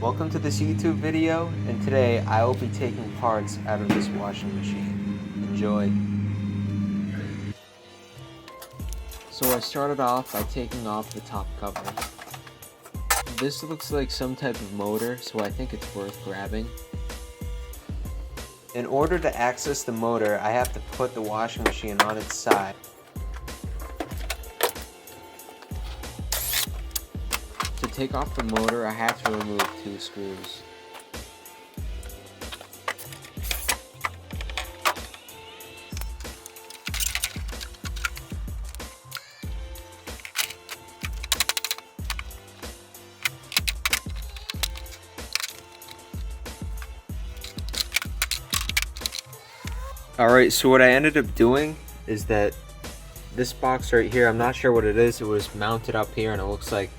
Welcome to this YouTube video, and today I will be taking parts out of this washing machine. Enjoy. So I started off by taking off the top cover. This looks like some type of motor, so I think it's worth grabbing. In order to access the motor, I have to put the washing machine on its side. To take off the motor, I have to remove 2 screws. Alright, so what I ended up doing is that this box right here, I'm not sure what it is, it was mounted up here and it looks like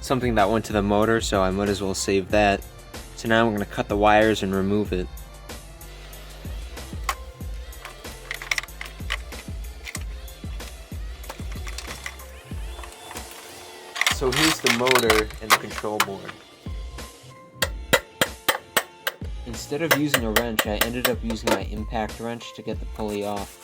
something that went to the motor, so I might as well save that. So now I'm going to cut the wires and remove it. So here's the motor and the control board. Instead of using a wrench, I ended up using my impact wrench to get the pulley off.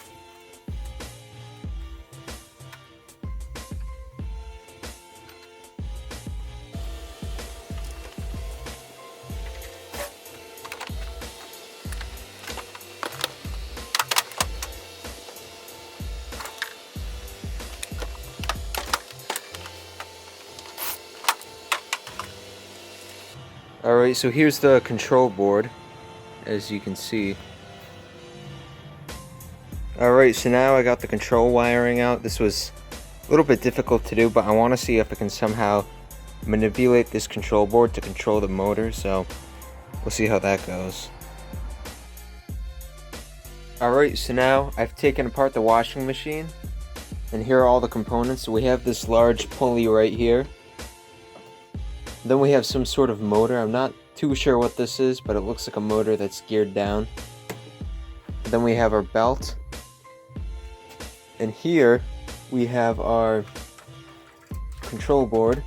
Alright, so here's the control board, as you can see. Alright, so now I got the control wiring out. This was a little bit difficult to do, but I want to see if I can somehow manipulate this control board to control the motor, so we'll see how that goes. Alright, so now I've taken apart the washing machine, and here are all the components. So we have this large pulley right here. Then we have some sort of motor. I'm not too sure what this is, but it looks like a motor that's geared down. Then we have our belt. And here we have our control board.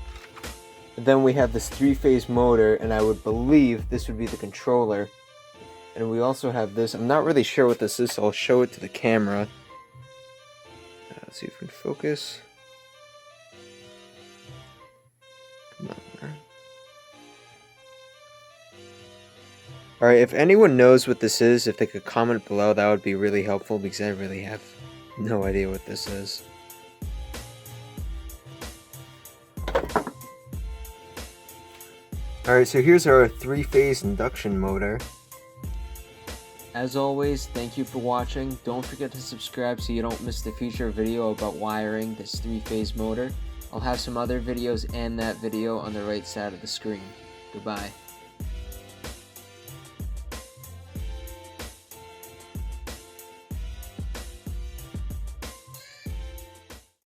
And then we have this 3-phase motor, and I would believe this would be the controller. And we also have this. I'm not really sure what this is, so I'll show it to the camera. Let's see if we can focus. Come on. Alright, if anyone knows what this is, if they could comment below, that would be really helpful, because I really have no idea what this is. Alright, so here's our 3-phase induction motor. As always, thank you for watching. Don't forget to subscribe so you don't miss the future video about wiring this 3-phase motor. I'll have some other videos and that video on the right side of the screen. Goodbye.